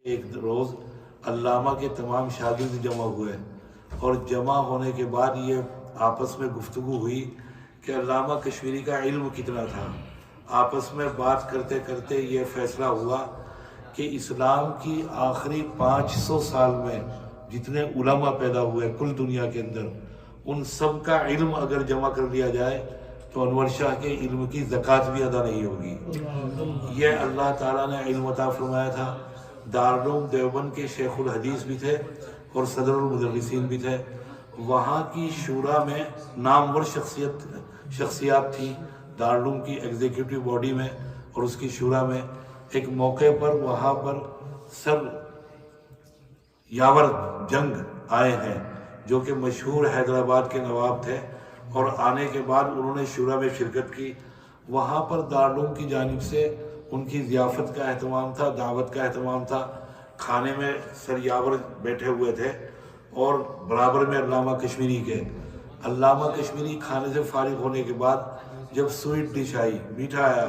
ایک روز علامہ کے تمام شاگرد جمع ہوئے اور جمع ہونے کے بعد یہ آپس میں گفتگو ہوئی کہ علامہ کشمیری کا علم کتنا تھا۔ آپس میں بات کرتے کرتے یہ فیصلہ ہوا کہ اسلام کی آخری 500 سال میں جتنے علماء پیدا ہوئے کل دنیا کے اندر، ان سب کا علم اگر جمع کر لیا جائے تو انور شاہ کے علم کی زکوٰۃ بھی ادا نہیں ہوگی۔ یہ اللہ تعالیٰ نے علم عطا فرمایا تھا۔ دارالعلوم دیوبند کے شیخ الحدیث بھی تھے اور صدر المدرسین بھی تھے۔ وہاں کی شورا میں نامور شخصیات تھیں دارالعلوم کی ایگزیکٹو باڈی میں اور اس کی شورا میں۔ ایک موقع پر وہاں پر سر یاور جنگ آئے ہیں جو کہ مشہور حیدرآباد کے نواب تھے، اور آنے کے بعد انہوں نے شورا میں شرکت کی۔ وہاں پر دارالعلوم کی جانب سے ان کی ضیافت کا اہتمام تھا، دعوت کا اہتمام تھا۔ کھانے میں سر یاور بیٹھے ہوئے تھے اور برابر میں علامہ کشمیری کے۔ علامہ کشمیری کھانے سے فارغ ہونے کے بعد جب سویٹ ڈش آئی، میٹھا آیا،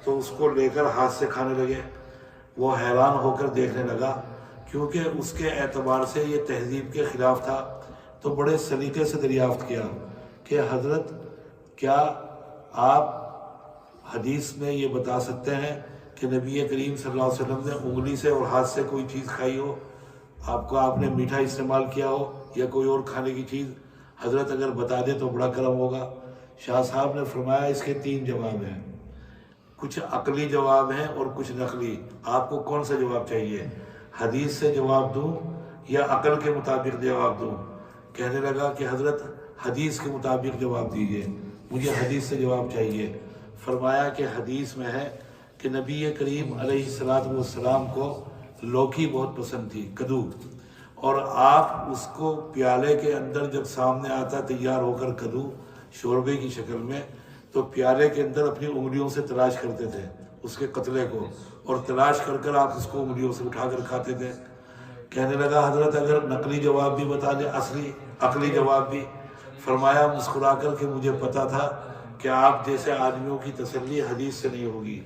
تو اس کو لے کر ہاتھ سے کھانے لگے۔ وہ حیران ہو کر دیکھنے لگا کیونکہ اس کے اعتبار سے یہ تہذیب کے خلاف تھا، تو بڑے سلیقے سے دریافت کیا کہ حضرت کیا آپ حدیث میں یہ بتا سکتے ہیں کہ نبی کریم صلی اللہ علیہ وسلم نے انگلی سے اور ہاتھ سے کوئی چیز کھائی ہو؟ آپ نے میٹھا استعمال کیا ہو یا کوئی اور کھانے کی چیز؟ حضرت اگر بتا دے تو بڑا کرم ہوگا۔ شاہ صاحب نے فرمایا اس کے 3 جواب ہیں، کچھ عقلی جواب ہیں اور کچھ نقلی۔ آپ کو کون سا جواب چاہیے؟ حدیث سے جواب دوں یا عقل کے مطابق جواب دوں؟ کہنے لگا کہ حضرت حدیث کے مطابق جواب دیجئے، مجھے حدیث سے جواب چاہیے۔ فرمایا کہ حدیث میں ہے کہ نبی کریم علیہ السلام کو لوکی بہت پسند تھی، کدو، اور آپ اس کو پیالے کے اندر جب سامنے آتا تیار ہو کر کدو شوربے کی شکل میں، تو پیالے کے اندر اپنی انگلیوں سے تلاش کرتے تھے اس کے قطرے کو، اور تلاش کر کر آپ اس کو انگلیوں سے اٹھا کر کھاتے تھے۔ کہنے لگا حضرت اگر نقلی جواب بھی بتا دیں، اصلی عقلی جواب بھی؟ فرمایا مسکرا کر کہ مجھے پتا تھا کہ آپ جیسے آدمیوں کی تسلی حدیث سے نہیں ہوگی۔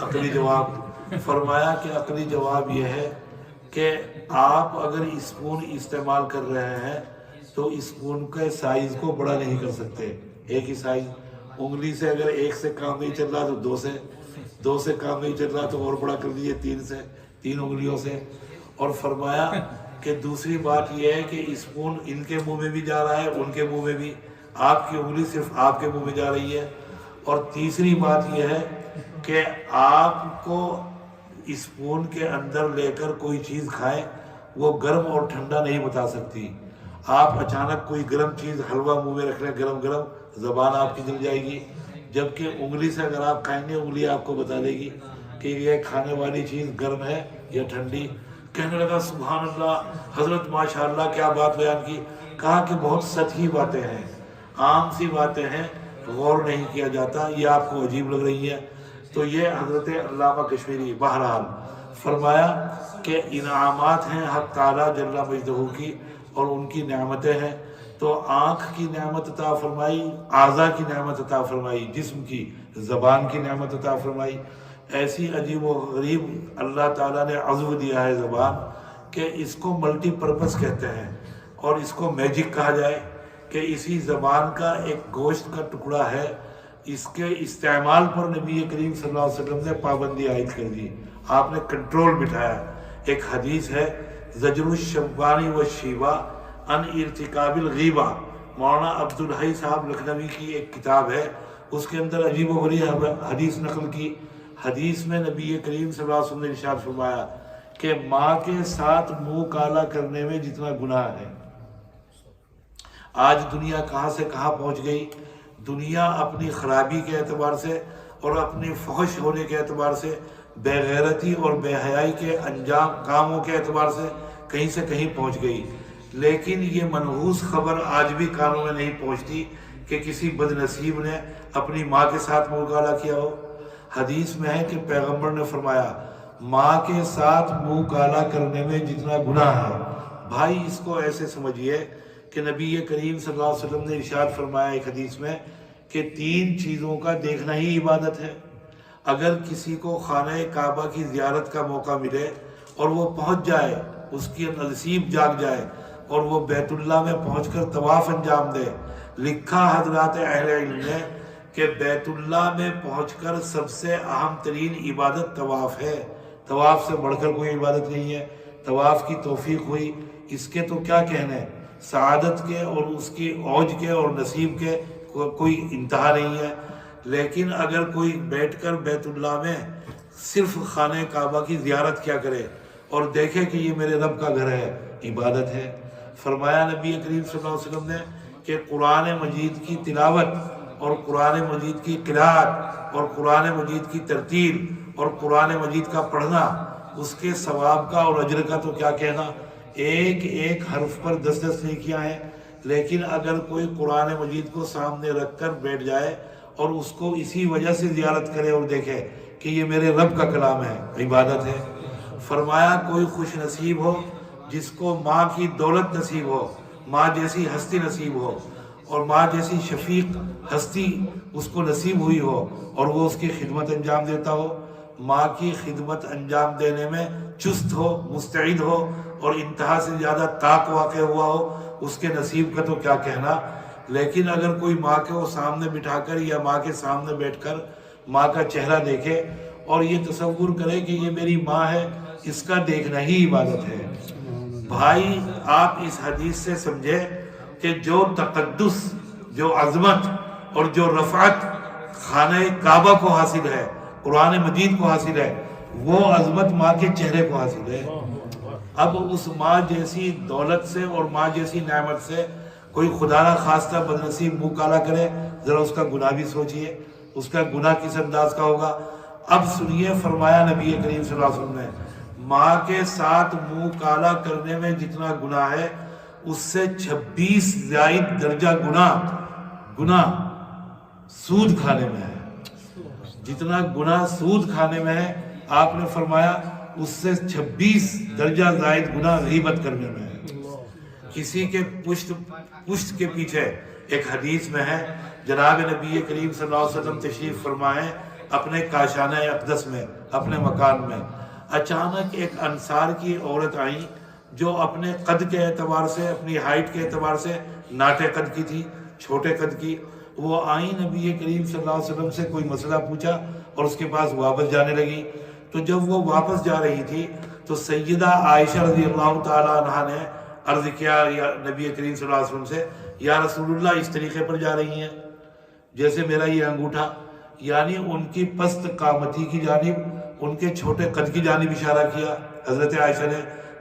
عقلی جواب فرمایا کہ عقلی جواب یہ ہے کہ آپ اگر اسپون استعمال کر رہے ہیں تو اسپون کے سائز کو بڑا نہیں کر سکتے، ایک ہی سائز۔ انگلی سے اگر 1 سے کام نہیں چل رہا تو 2 سے کام نہیں چل رہا تو اور بڑا کر دیجیے 3 انگلیوں سے۔ اور فرمایا کہ دوسری بات یہ ہے کہ اسپون ان کے منہ میں بھی جا رہا ہے، ان کے منہ میں بھی، آپ کی انگلی صرف آپ کے منہ میں جا رہی ہے۔ اور تیسری بات یہ ہے کہ آپ کو اسپون کے اندر لے کر کوئی چیز کھائیں، وہ گرم اور ٹھنڈا نہیں بتا سکتی۔ آپ اچانک کوئی گرم چیز حلوہ منہ میں رکھ لیں گرم، زبان آپ کی جل جائے گی، جبکہ انگلی سے اگر آپ کھائیں گے انگلی آپ کو بتا دے گی کہ یہ کھانے والی چیز گرم ہے یا ٹھنڈی۔ کہنے لگا سبحان اللہ حضرت ماشاءاللہ کیا بات بیان کی۔ کہا کہ بہت سطحی باتیں ہیں، عام سی باتیں ہیں، غور نہیں کیا جاتا، یہ آپ کو عجیب لگ رہی ہے۔ تو یہ حضرت علامہ کشمیری بہرحال فرمایا کہ انعامات ہیں حق تعالیٰ جل مجدہ کی اور ان کی نعمتیں ہیں۔ تو آنکھ کی نعمت عطا فرمائی، اعضاء کی نعمت عطا فرمائی، جسم کی، زبان کی نعمت عطا فرمائی۔ ایسی عجیب و غریب اللہ تعالیٰ نے عضو دیا ہے زبان کہ اس کو ملٹی پرپس کہتے ہیں، اور اس کو میجک کہا جائے کہ اسی زبان کا ایک گوشت کا ٹکڑا ہے، اس کے استعمال پر نبی کریم صلی اللہ علیہ وسلم نے پابندی عائد کر دی، آپ نے کنٹرول بٹھایا۔ ایک حدیث ہے زجر الشمبانی والشیبہ عن ارتکاب الغیبہ، مولانا عبدالحی صاحب لکھنوی کی ایک کتاب ہے، اس کے اندر عجیب و غریب حدیث نقل کی۔ حدیث میں نبی کریم صلی اللہ علیہ وسلم نے ارشاد فرمایا کہ ماں کے ساتھ منہ کالا کرنے میں جتنا گناہ ہے۔ آج دنیا کہاں سے کہاں پہنچ گئی۔ دنیا اپنی خرابی کے اعتبار سے اور اپنی فحش ہونے کے اعتبار سے، بے غیرتی اور بے حیائی کے انجام کاموں کے اعتبار سے کہیں سے کہیں پہنچ گئی، لیکن یہ منحوس خبر آج بھی کانوں میں نہیں پہنچتی کہ کسی بد نصیب نے اپنی ماں کے ساتھ منہ کالا کیا ہو۔ حدیث میں ہے کہ پیغمبر نے فرمایا ماں کے ساتھ منہ کالا کرنے میں جتنا گناہ ہے۔ بھائی اس کو ایسے سمجھیے کہ نبی کریم صلی اللہ علیہ وسلم نے ارشاد فرمایا ایک حدیث میں کہ 3 چیزوں کا دیکھنا ہی عبادت ہے۔ اگر کسی کو خانہ کعبہ کی زیارت کا موقع ملے اور وہ پہنچ جائے، اس کی نصیب جاگ جائے اور وہ بیت اللہ میں پہنچ کر طواف انجام دے۔ لکھا حضرات اہل علم نے کہ بیت اللہ میں پہنچ کر سب سے اہم ترین عبادت طواف ہے، طواف سے بڑھ کر کوئی عبادت نہیں ہے۔ طواف کی توفیق ہوئی، اس کے تو کیا کہنے، سعادت کے اور اس کی اوج کے اور نصیب کے کوئی انتہا نہیں ہے۔ لیکن اگر کوئی بیٹھ کر بیت اللہ میں صرف خانہ کعبہ کی زیارت کیا کرے اور دیکھے کہ یہ میرے رب کا گھر ہے، عبادت ہے۔ فرمایا نبی کریم صلی اللہ علیہ وسلم نے کہ قرآن مجید کی تلاوت اور قرآن مجید کی قرأت اور قرآن مجید کی ترتیل اور قرآن مجید کا پڑھنا، اس کے ثواب کا اور اجر کا تو کیا کہنا، ایک ایک حرف پر 10 نیکیاں ہیں۔ لیکن اگر کوئی قرآن مجید کو سامنے رکھ کر بیٹھ جائے اور اس کو اسی وجہ سے زیارت کرے اور دیکھے کہ یہ میرے رب کا کلام ہے، عبادت ہے۔ فرمایا کوئی خوش نصیب ہو جس کو ماں کی دولت نصیب ہو، ماں جیسی ہستی نصیب ہو اور ماں جیسی شفیق ہستی اس کو نصیب ہوئی ہو اور وہ اس کی خدمت انجام دیتا ہو، ماں کی خدمت انجام دینے میں چست ہو، مستعد ہو اور انتہا سے زیادہ طاق واقع ہوا ہو، اس کے نصیب کا تو کیا کہنا۔ لیکن اگر کوئی ماں کو سامنے بٹھا کر یا ماں کے سامنے بیٹھ کر ماں کا چہرہ دیکھے اور یہ تصور کرے کہ یہ میری ماں ہے، اس کا دیکھنا ہی عبادت ہے۔ بھائی آپ اس حدیث سے سمجھے کہ جو تقدس، جو عظمت اور جو رفعت خانہ کعبہ کو حاصل ہے، قرآن مجید کو حاصل ہے، وہ عظمت ماں کے چہرے کو حاصل ہے۔ اب اس ماں جیسی دولت سے اور ماں جیسی نعمت سے کوئی خدا نہ خواستہ بدنصیب منہ کالا کرے، ذرا اس کا گناہ بھی سوچئے، اس کا گناہ کس انداز کا ہوگا۔ اب سنیے، فرمایا نبی کریم صلی اللہ علیہ وسلم نے، ماں کے ساتھ منہ کالا کرنے میں جتنا گناہ ہے، اس سے 26 زائد درجہ گناہ سود کھانے میں ہے۔ جتنا گناہ سود کھانے میں ہے، آپ نے فرمایا اس سے 26 درجہ زائد گناہ غیبت کرنے میں ہے۔ کسی کے پشت کے پیچھے، ایک حدیث میں ہے، جناب نبی کریم صلی اللہ علیہ وسلم تشریف فرمائے اپنے کاشانہ اقدس میں، اپنے مکان میں، اچانک ایک انصار کی عورت آئیں جو اپنے قد کے اعتبار سے، اپنی ہائٹ کے اعتبار سے ناٹے قد کی تھی، چھوٹے قد کی۔ وہ آئیں، نبی کریم صلی اللہ علیہ وسلم سے کوئی مسئلہ پوچھا اور اس کے پاس واپس جانے لگی۔ تو جب وہ واپس جا رہی تھی تو سیدہ عائشہ رضی اللہ تعالیٰ عنہ نے عرض کیا نبی کریم صلی اللہ علیہ وسلم سے، یا رسول اللہ اس طریقے پر جا رہی ہیں جیسے میرا یہ انگوٹھا، یعنی ان کی پست قامتی کی جانب، ان کے چھوٹے قد کی جانب اشارہ کیا۔ حضرت عائشہ نے،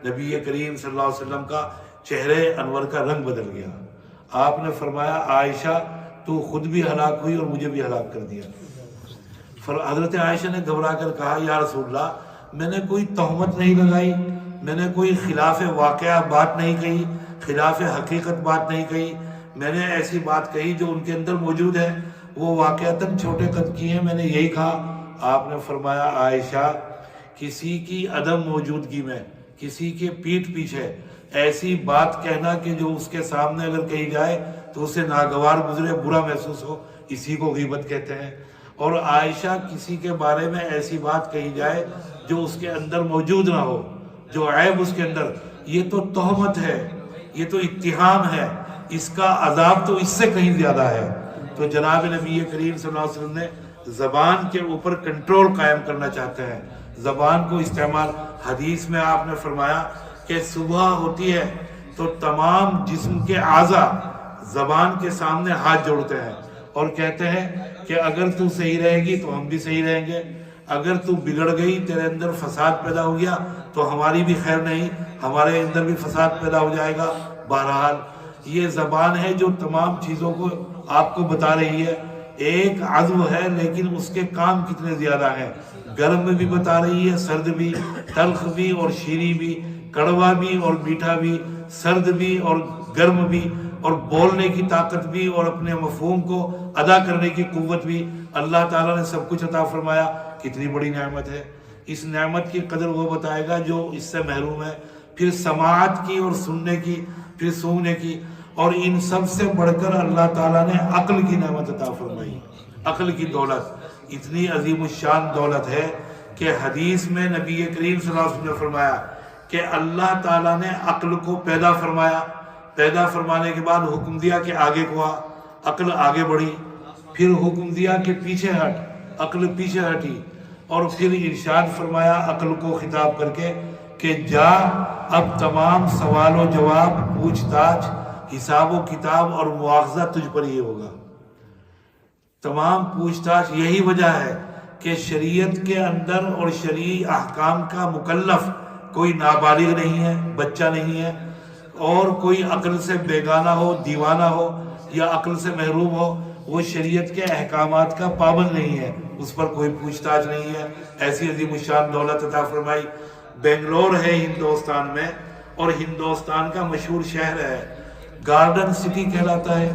نبی کریم صلی اللہ علیہ وسلم کا چہرے انور کا رنگ بدل گیا۔ آپ نے فرمایا، عائشہ تو خود بھی ہلاک ہوئی اور مجھے بھی ہلاک کر دیا۔ حضرت عائشہ نے گھبرا کر کہا، یا رسول اللہ، میں نے کوئی تہمت نہیں لگائی، میں نے کوئی خلاف واقعہ بات نہیں کہی، خلاف حقیقت بات نہیں کہی، میں نے ایسی بات کہی جو ان کے اندر موجود ہے، وہ واقعتاً چھوٹے قد کی ہیں، میں نے یہی کہا۔ آپ نے فرمایا، عائشہ، کسی کی عدم موجودگی میں، کسی کے پیٹھ پیچھے ایسی بات کہنا کہ جو اس کے سامنے اگر کہی جائے تو اسے ناگوار گزرے، برا محسوس ہو، اسی کو غیبت کہتے ہیں۔ اور عائشہ، کسی کے بارے میں ایسی بات کہی جائے جو اس کے اندر موجود نہ ہو، جو عیب اس کے اندر، یہ تو تہمت ہے، یہ تو اتہام ہے، اس کا عذاب تو اس سے کہیں زیادہ ہے۔ تو جناب نبی کریم صلی اللہ علیہ وسلم نے زبان کے اوپر کنٹرول قائم کرنا چاہتے ہیں، زبان کو استعمال۔ حدیث میں آپ نے فرمایا کہ صبح ہوتی ہے تو تمام جسم کے اعضاء زبان کے سامنے ہاتھ جوڑتے ہیں اور کہتے ہیں کہ اگر تو صحیح رہے گی تو ہم بھی صحیح رہیں گے، اگر تو بگڑ گئی، تیرے اندر فساد پیدا ہو گیا تو ہماری بھی خیر نہیں، ہمارے اندر بھی فساد پیدا ہو جائے گا۔ بہرحال یہ زبان ہے جو تمام چیزوں کو آپ کو بتا رہی ہے، ایک عضو ہے لیکن اس کے کام کتنے زیادہ ہیں، گرم میں بھی بتا رہی ہے، سرد بھی، تلخ بھی اور شیریں بھی، کڑوا بھی اور میٹھا بھی، سرد بھی اور گرم بھی، اور بولنے کی طاقت بھی اور اپنے مفہوم کو ادا کرنے کی قوت بھی۔ اللہ تعالیٰ نے سب کچھ عطا فرمایا، کتنی بڑی نعمت ہے۔ اس نعمت کی قدر وہ بتائے گا جو اس سے محروم ہے۔ پھر سماعت کی اور سننے کی، پھر سونگنے کی، اور ان سب سے بڑھ کر اللہ تعالیٰ نے عقل کی نعمت عطا فرمائی۔ عقل کی دولت اتنی عظیم الشان دولت ہے کہ حدیث میں نبی کریم صلی اللہ علیہ وسلم نے فرمایا کہ اللہ تعالیٰ نے عقل کو پیدا فرمایا، پیدا فرمانے کے بعد حکم دیا کہ آگے کو آ، عقل آگے بڑھی، پھر حکم دیا کہ پیچھے ہٹ، عقل پیچھے ہٹی، اور پھر ارشاد فرمایا عقل کو خطاب کر کے کہ جا، اب تمام سوال و جواب، پوچھ تاچھ، حساب و کتاب اور مواخذہ تجھ پر یہ ہوگا۔ تمام پوچھ تاچھ یہی وجہ ہے کہ شریعت کے اندر اور شرعی احکام کا مکلف کوئی نابالغ نہیں ہے، بچہ نہیں ہے، اور کوئی عقل سے بیگانہ ہو، دیوانہ ہو یا عقل سے محروم ہو، وہ شریعت کے احکامات کا پابند نہیں ہے، اس پر کوئی پوچھ تاچھ نہیں ہے۔ ایسی عظیم الشان دولت عطا فرمائی۔ بنگلور ہے ہندوستان میں، اور ہندوستان کا مشہور شہر ہے، گارڈن سٹی کہلاتا ہے۔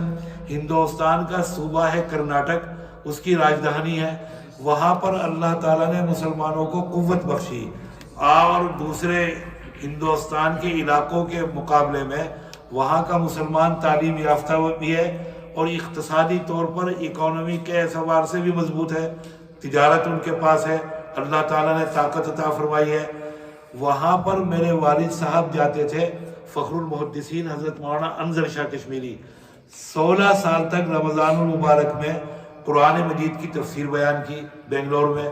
ہندوستان کا صوبہ ہے کرناٹک، اس کی راجدھانی ہے۔ وہاں پر اللہ تعالیٰ نے مسلمانوں کو قوت بخشی، اور دوسرے ہندوستان کے علاقوں کے مقابلے میں وہاں کا مسلمان تعلیم یافتہ بھی ہے، اور اقتصادی طور پر اکانومی کے اعتبار سے بھی مضبوط ہے، تجارت ان کے پاس ہے، اللہ تعالیٰ نے طاقت عطا فرمائی ہے۔ وہاں پر میرے والد صاحب جاتے تھے، فخر المحدثین حضرت مولانا انظر شاہ کشمیری، 16 سال تک رمضان المبارک میں قرآن مجید کی تفسیر بیان کی بنگلور میں۔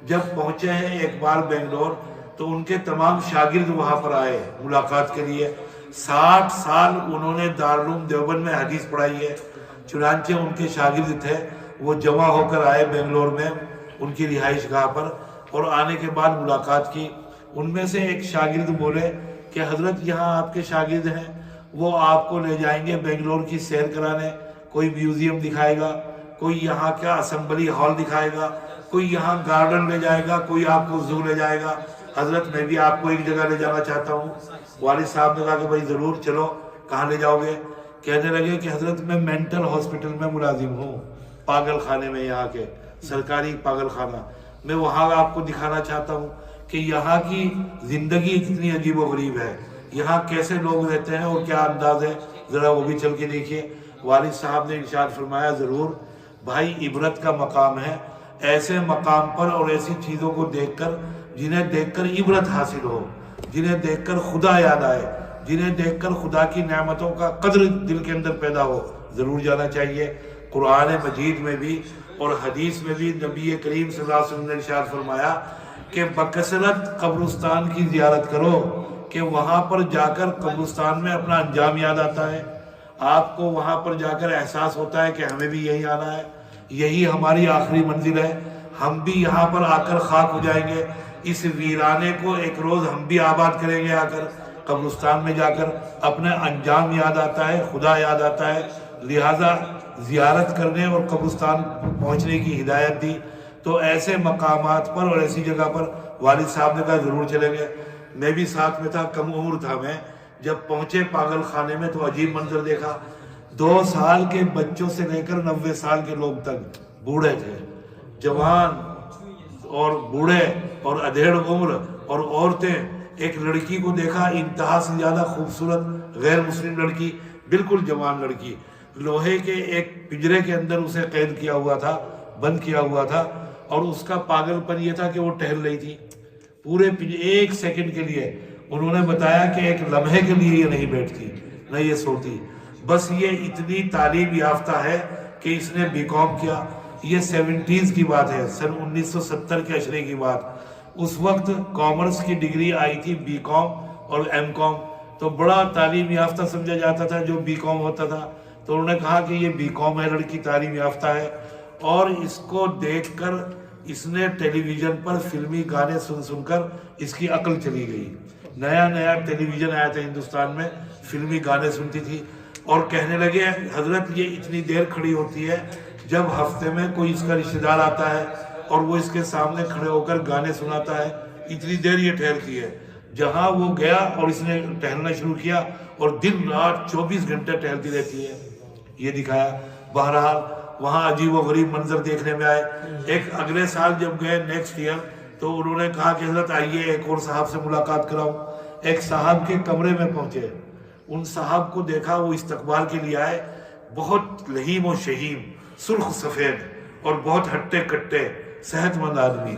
جب پہنچے ہیں ایک بار بنگلور، تو ان کے تمام شاگرد وہاں پر آئے ملاقات کے لیے۔ 60 سال انہوں نے دارالعلوم دیوبند میں حدیث پڑھائی ہے، چنانچہ ان کے شاگرد تھے، وہ جمع ہو کر آئے بنگلور میں ان کی رہائش گاہ پر، اور آنے کے بعد ملاقات کی۔ ان میں سے ایک شاگرد بولے کہ حضرت یہاں آپ کے شاگرد ہیں، وہ آپ کو لے جائیں گے بنگلور کی سیر کرانے، کوئی میوزیم دکھائے گا، کوئی یہاں کا اسمبلی ہال دکھائے گا، کوئی یہاں گارڈن لے جائے گا، کوئی آپ کو زو لے جائے گا۔ حضرت میں بھی آپ کو ایک جگہ لے جانا چاہتا ہوں۔ والد صاحب نے کہا کہ بھائی ضرور چلو، کہاں لے جاؤ گے؟ کہنے لگے کہ حضرت میں مینٹل ہاسپٹل میں ملازم ہوں، پاگل خانے میں، یہاں کے سرکاری پاگل خانہ، میں وہاں آپ کو دکھانا چاہتا ہوں کہ یہاں کی زندگی کتنی عجیب و غریب ہے، یہاں کیسے لوگ رہتے ہیں اور کیا انداز ہے، ذرا وہ بھی چل کے دیکھیے۔ والد صاحب نے ارشاد فرمایا ضرور بھائی، عبرت کا مقام ہے، ایسے مقام پر اور ایسی چیزوں کو دیکھ کر جنہیں دیکھ کر عبرت حاصل ہو، جنہیں دیکھ کر خدا یاد آئے، جنہیں دیکھ کر خدا کی نعمتوں کا قدر دل کے اندر پیدا ہو، ضرور جانا چاہیے۔ قرآن مجید میں بھی اور حدیث میں بھی نبی کریم صلی اللہ علیہ وسلم نے ارشاد فرمایا کہ بکثرت قبرستان کی زیارت کرو، کہ وہاں پر جا کر قبرستان میں اپنا انجام یاد آتا ہے، آپ کو وہاں پر جا کر احساس ہوتا ہے کہ ہمیں بھی یہی آنا ہے، یہی ہماری آخری منزل ہے، ہم بھی یہاں پر آ کر خاک ہو جائیں گے، اس ویرانے کو ایک روز ہم بھی آباد کریں گے، آ کر قبرستان میں جا کر اپنا انجام یاد آتا ہے، خدا یاد آتا ہے، لہٰذا زیارت کرنے اور قبرستان پہنچنے کی ہدایت دی۔ تو ایسے مقامات پر اور ایسی جگہ پر والد صاحب نے کہا ضرور چلیں گے۔ میں بھی ساتھ میں تھا، کم عمر تھا میں، جب پہنچے پاگل خانے میں تو عجیب منظر دیکھا، 2 سال کے بچوں سے لے کر 90 سال کے لوگ تک، بوڑھے تھے، جوان اور بوڑھے اور ادھیڑ عمر اور عورتیں۔ ایک لڑکی کو دیکھا انتہا سے زیادہ خوبصورت غیر مسلم لڑکی، بالکل جوان لڑکی، لوہے کے ایک پنجرے کے اندر اسے قید کیا ہوا تھا، بند کیا ہوا تھا، اور اس کا پاگل پن یہ تھا کہ وہ ٹہل رہی تھی پورے 1 سیکنڈ کے لیے۔ انہوں نے بتایا کہ ایک لمحے کے لیے یہ نہیں بیٹھتی نہ یہ سوتی، بس یہ اتنی تعلیم یافتہ ہے کہ اس نے B.Com کیا۔ یہ 70s کی بات ہے، سن 1970 کے عشرے کی بات۔ اس وقت کامرس کی ڈگری آئی تھی B.Com اور M.Com، تو بڑا تعلیم یافتہ سمجھا جاتا تھا جو B.Com ہوتا تھا۔ تو انہوں نے کہا کہ یہ B.Com ہے، لڑکی تعلیم یافتہ ہے، اور اس کو دیکھ کر اس نے ٹیلی ویژن پر فلمی گانے سن کر اس کی عقل چلی گئی۔ نیا نیا ٹیلی ویژن آیا تھا ہندوستان میں، فلمی گانے سنتی تھی، اور کہنے لگے حضرت یہ اتنی دیر کھڑی ہوتی ہے جب ہفتے میں کوئی اس کا رشتہ دار آتا ہے اور وہ اس کے سامنے کھڑے ہو کر گانے سناتا ہے، اتنی دیر یہ ٹھہرتی ہے۔ جہاں وہ گیا اور اس نے ٹہلنا شروع کیا، اور دن رات 24 گھنٹے ٹہلتی رہتی ہے، یہ دکھایا۔ بہرحال وہاں عجیب و غریب منظر دیکھنے میں آئے۔ ایک اگلے سال جب گئے نیکسٹ ایئر، تو انہوں نے کہا کہ حضرت آئیے ایک اور صاحب سے ملاقات کراؤں۔ ایک صاحب کے کمرے میں پہنچے، ان صاحب کو دیکھا، وہ استقبال کے لیے آئے، بہت لہیم و شہیم، سرخ سفید اور بہت ہٹے کٹے صحت مند آدمی،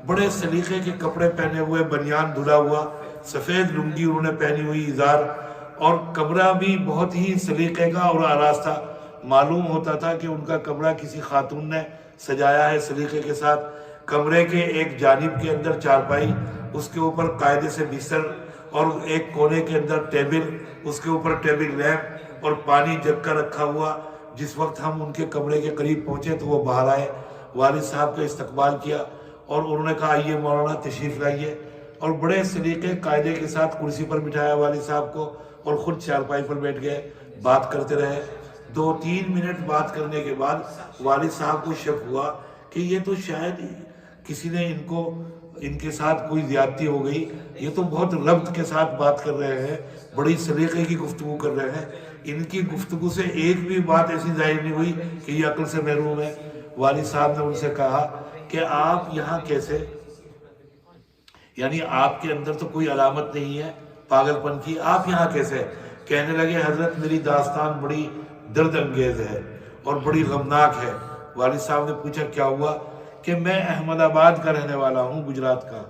بڑے سلیقے کے کپڑے پہنے ہوئے، بنیان دھلا ہوا، سفید لنگی انہوں نے پہنی ہوئی، ازار، اور کمرہ بھی بہت ہی سلیقے کا اور آراستہ، معلوم ہوتا تھا کہ ان کا کمرہ کسی خاتون نے سجایا ہے سلیقے کے ساتھ۔ کمرے کے ایک جانب کے اندر چارپائی، اس کے اوپر قاعدے سے بستر، اور ایک کونے کے اندر ٹیبل، اس کے اوپر ٹیبل لیمپ اور پانی جگ کا رکھا ہوا۔ جس وقت ہم ان کے کمرے کے قریب پہنچے تو وہ باہر آئے، والد صاحب کا استقبال کیا اور انہوں نے کہا آئیے مولانا تشریف لائیے، اور بڑے سلیقے قاعدے کے ساتھ کرسی پر بٹھایا والد صاحب کو اور خود چارپائی پر بیٹھ گئے، بات کرتے رہے۔ 2-3 منٹ بات کرنے کے بعد والد صاحب کو شک ہوا کہ یہ تو شاید کسی نے ان کے ساتھ کوئی زیادتی ہو گئی، یہ تو بہت ربط کے ساتھ بات کر رہے ہیں، بڑی سلیقے کی گفتگو کر رہے ہیں، ان کی گفتگو سے ایک بھی بات ایسی ظاہر نہیں ہوئی کہ یہ عقل سے محروم ہے۔ والد صاحب نے ان سے کہا کہ آپ یہاں کیسے، یعنی آپ کے اندر تو کوئی علامت نہیں ہے پاگل پن کی، آپ یہاں کیسے؟ کہنے لگے حضرت میری داستان بڑی درد انگیز ہے اور بڑی غمناک ہے۔ والد صاحب نے پوچھا کیا ہوا؟ کہ میں احمد آباد کا رہنے والا ہوں، گجرات کا،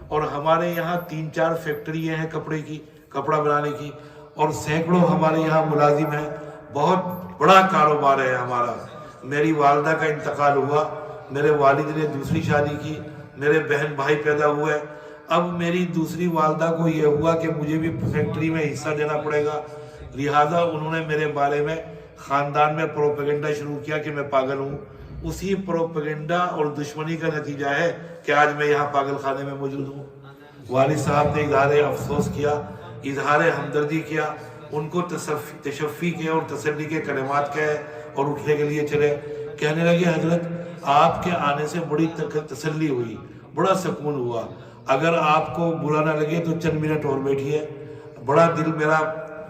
اور ہمارے یہاں 3-4 فیکٹری ہیں کپڑے کی، کپڑا بنانے کی، اور سینکڑوں ہمارے یہاں ملازم ہیں، بہت بڑا کاروبار ہے ہمارا۔ میری والدہ کا انتقال ہوا، میرے والد نے دوسری شادی کی، میرے بہن بھائی پیدا ہوئے، اب میری دوسری والدہ کو یہ ہوا کہ مجھے بھی فیکٹری میں حصہ دینا پڑے گا، لہٰذا انہوں نے میرے بارے میں خاندان میں پروپیگنڈا شروع کیا کہ میں پاگل ہوں۔ اسی پروپیگنڈا اور دشمنی کا نتیجہ ہے کہ آج میں یہاں پاگل خانے میں موجود ہوں۔ والد صاحب نے اظہار افسوس کیا، اظہار ہمدردی کیا، ان کو تشفی کے اور تسلی کے کلمات کہے اور اٹھنے کے لیے چلے۔ کہنے لگے حضرت آپ کے آنے سے بڑی تسلی ہوئی، بڑا سکون ہوا، اگر آپ کو برا نہ لگے تو چند منٹ اور بیٹھیے، بڑا دل میرا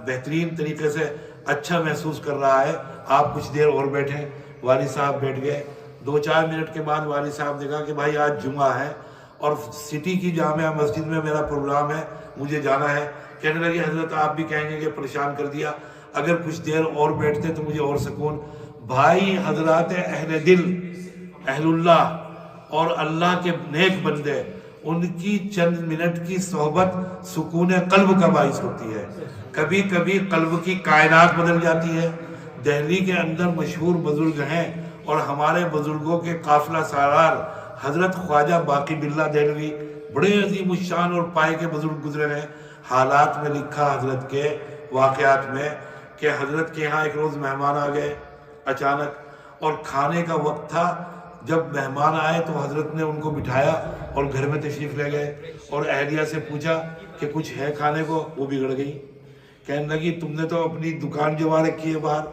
بہترین طریقے سے اچھا محسوس کر رہا ہے، آپ کچھ دیر اور بیٹھیں۔ والد صاحب بیٹھ گئے۔ 2-4 منٹ کے بعد والد صاحب نے کہا کہ بھائی آج جمعہ ہے اور سٹی کی جامعہ مسجد میں میرا پروگرام ہے، مجھے جانا ہے۔ کہنے لگے حضرت آپ بھی کہیں گے کہ پریشان کر دیا، اگر کچھ دیر اور بیٹھتے تو مجھے اور سکون۔ بھائی حضرات اہل دل، اہل اللہ اور اللہ کے نیک بندے، ان کی چند منٹ کی صحبت سکون قلب کا باعث ہوتی ہے۔ کبھی کبھی قلب کی کائنات بدل جاتی ہے۔ دہلی کے اندر مشہور بزرگ ہیں اور ہمارے بزرگوں کے قافلہ سالار حضرت خواجہ باقی باللہ دہلوی، بڑے عظیم الشان اور پائے کے بزرگ گزرے ہیں۔ حالات میں لکھا حضرت کے واقعات میں کہ حضرت کے یہاں ایک روز مہمان آ گئے اچانک، اور کھانے کا وقت تھا۔ جب مہمان آئے تو حضرت نے ان کو بٹھایا اور گھر میں تشریف لے گئے، اور اہلیہ سے پوچھا کہ کچھ ہے کھانے کو؟ وہ بگڑ گئی، کہنے لگی تم نے تو اپنی دکان جما رکھی ہے باہر،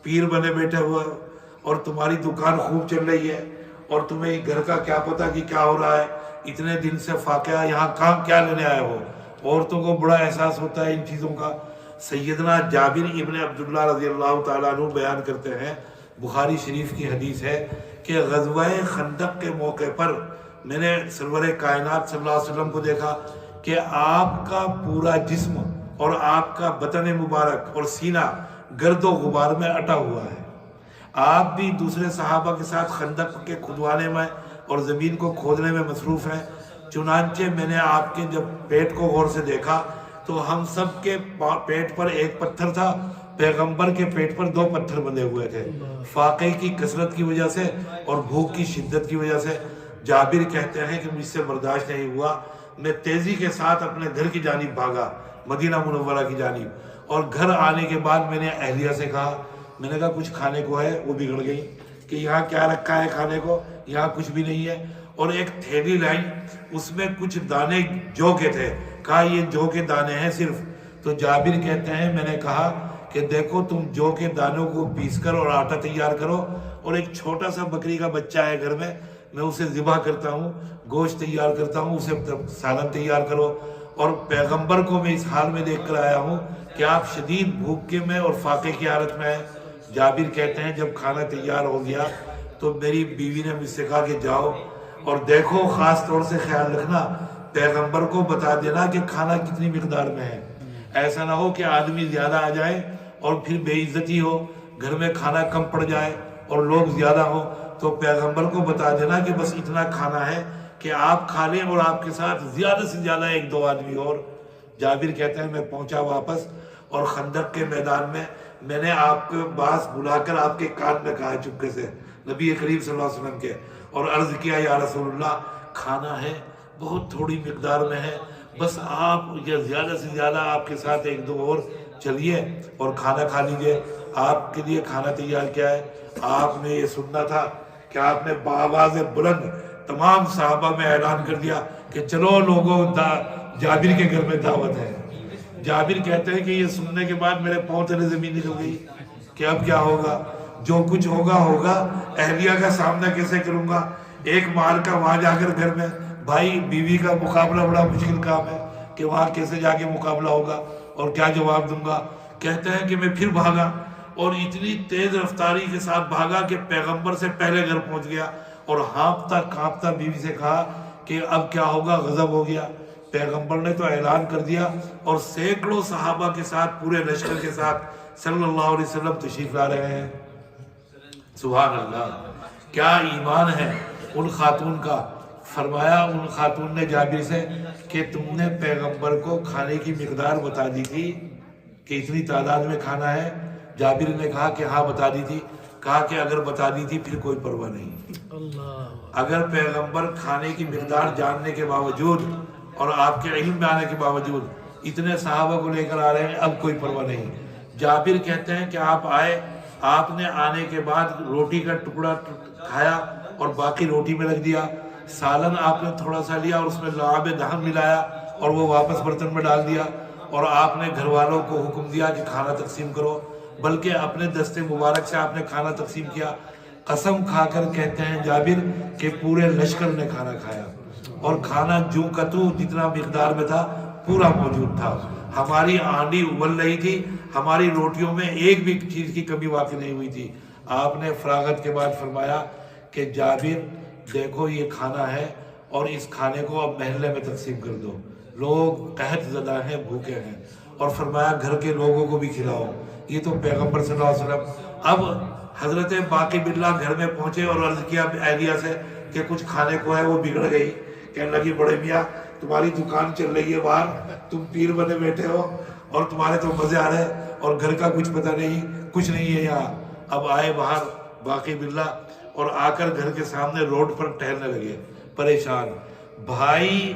پیر بنے بیٹھے ہوئے ہو، اور تمہاری دکان خوب چل رہی ہے، اور تمہیں گھر کا کیا پتا کہ کیا ہو رہا ہے، اتنے دن سے فاقہ یہاں کام کیا لینے آئے ہو؟ عورتوں کو بڑا احساس ہوتا ہے ان چیزوں کا۔ سیدنا جابر ابن عبداللہ رضی اللہ تعالیٰ عنہ بیان کرتے ہیں، بخاری شریف کی حدیث ہے کہ غزوہ خندق کے موقع پر میں نے سرور کائنات صلی اللہ علیہ وسلم کو دیکھا کہ آپ کا پورا جسم اور آپ کا بطن مبارک اور سینہ گرد و غبار میں اٹا ہوا ہے۔ آپ بھی دوسرے صحابہ کے ساتھ خندق کے کھدوانے میں اور زمین کو کھودنے میں مصروف ہیں۔ چنانچہ میں نے آپ کے جب پیٹ کو غور سے دیکھا تو ہم سب کے پیٹ پر ایک پتھر تھا، پیغمبر کے پیٹ پر 2 پتھر بندھے ہوئے تھے، فاقے کی کثرت کی وجہ سے اور بھوک کی شدت کی وجہ سے۔ جابر کہتے ہیں کہ مجھ سے برداشت نہیں ہوا، میں تیزی کے ساتھ اپنے گھر کی جانب بھاگا، مدینہ منورہ کی جانب، اور گھر آنے کے بعد میں نے اہلیہ سے کہا، میں نے کہا کچھ کھانے کو ہے؟ وہ بگڑ گئی کہ یہاں کیا رکھا ہے کھانے کو؟ یہاں کچھ بھی نہیں ہے، اور ایک تھیلی لائی، اس میں کچھ دانے جو کے تھے، کہا یہ جو کے دانے ہیں صرف۔ تو جابر کہتے ہیں میں نے کہا کہ دیکھو تم جو کے دانوں کو پیس کر اور آٹا تیار کرو، اور ایک چھوٹا سا بکری کا بچہ ہے گھر میں اسے ذبح کرتا ہوں، گوشت تیار کرتا ہوں، اسے سالن تیار کرو، اور پیغمبر کو میں اس حال میں دیکھ کر آیا ہوں کہ آپ شدید بھوک کے میں اور فاقے کی حالت میں ہیں۔ جابر کہتے ہیں جب کھانا تیار ہو گیا تو میری بیوی نے مجھ سے کہا کہ جاؤ اور دیکھو، خاص طور سے خیال رکھنا، پیغمبر کو بتا دینا کہ کھانا کتنی مقدار میں ہے، ایسا نہ ہو کہ آدمی زیادہ آ جائے اور پھر بے عزتی ہو، گھر میں کھانا کم پڑ جائے اور لوگ زیادہ ہو، تو پیغمبر کو بتا دینا کہ بس اتنا کھانا ہے کہ آپ کھا لیں اور آپ کے ساتھ زیادہ سے زیادہ ایک دو آدمی اور۔ جابر کہتے ہیں میں پہنچا واپس اور خندق کے میدان میں نے آپ کے پاس بلا کر آپ کے کان میں کہا چپکے سے نبی کریم صلی اللہ علیہ وسلم کے، اور عرض کیا یا رسول اللہ کھانا ہے بہت تھوڑی مقدار میں ہے، بس آپ یا زیادہ سے زیادہ آپ کے ساتھ ایک دو اور چلیے اور کھانا کھا لیجئے، آپ کے لیے کھانا تیار کیا ہے۔ آپ نے یہ سننا تھا کہ آپ نے بآواز بلند تمام صحابہ میں اعلان کر دیا کہ چلو لوگوں جابر کے گھر میں دعوت ہے۔ جابر کہتے ہیں کہ یہ سننے کے بعد میرے پاؤں تلے زمین نکل گئی کہ اب کیا ہوگا، جو کچھ ہوگا ہوگا، اہلیہ کا سامنا کیسے کروں گا، ایک مار کا وہاں جا کر گھر میں بھائی بیوی کا مقابلہ بڑا مشکل کام ہے کہ وہاں کیسے جا کے مقابلہ ہوگا اور کیا جواب دوں گا۔ کہتے ہیں کہ میں پھر بھاگا اور اتنی تیز رفتاری کے ساتھ بھاگا کہ پیغمبر سے پہلے گھر پہنچ گیا اور ہانپتا کانپتا بیوی سے کہا کہ اب کیا ہوگا، غضب ہو گیا۔ پیغمبر نے تو اعلان کر دیا اور سینکڑوں صحابہ کے ساتھ پورے لشکر کے ساتھ صلی اللہ علیہ وسلم تشریف لا رہے ہیں۔ سبحان اللہ، کیا ایمان ہے ان خاتون کا۔ فرمایا ان خاتون نے جابر سے کہ تم نے پیغمبر کو کھانے کی مقدار بتا دی تھی کہ اتنی تعداد میں کھانا ہے؟ جابر نے کہا کہ ہاں بتا دی تھی۔ کہا کہ اگر بتا دی تھی پھر کوئی پرواہ نہیں، اگر پیغمبر کھانے کی مقدار جاننے کے باوجود اور آپ کے علم میں آنے کے باوجود اتنے صحابہ کو لے کر آ رہے ہیں، اب کوئی پرواہ نہیں۔ جابر کہتے ہیں کہ آپ آئے، آپ نے آنے کے بعد روٹی کا ٹکڑا کھایا اور باقی روٹی میں رکھ دیا، سالن آپ نے تھوڑا سا لیا اور اس میں لعاب دہن ملایا اور وہ واپس برتن میں ڈال دیا، اور آپ نے گھر والوں کو حکم دیا کہ کھانا تقسیم کرو، بلکہ اپنے دستے مبارک سے آپ نے کھانا تقسیم کیا۔ قسم کھا کر کہتے ہیں جابر کہ پورے لشکر نے کھانا کھایا اور کھانا جو کتو جتنا مقدار میں تھا پورا موجود تھا۔ ہماری آنڈی ابل رہی تھی، ہماری روٹیوں میں ایک بھی چیز کی کمی واقع نہیں ہوئی تھی۔ آپ نے فراغت کے بعد فرمایا کہ جابر دیکھو یہ کھانا ہے اور اس کھانے کو اب محلے میں تقسیم کر دو، لوگ قحط زدہ ہیں، بھوکے ہیں، اور فرمایا گھر کے لوگوں کو بھی کھلاؤ۔ یہ تو پیغمبر صلی اللہ علیہ وسلم۔ اب حضرت باقی باللہ گھر میں پہنچے اور عرض کیا اہلیہ سے کہ کچھ کھانے کو ہے وہ بگڑ گئی۔ کہنے لگی بڑے میاں تمہاری دکان چل رہی ہے باہر، تم پیر بنے بیٹھے ہو اور تمہارے تو مزے آ رہے اور گھر کا کچھ پتہ نہیں، کچھ نہیں ہے یہاں۔ اب آئے باہر باقی باللہ اور آ کر گھر کے سامنے روڈ پر ٹہلنے لگے پریشان۔ بھائی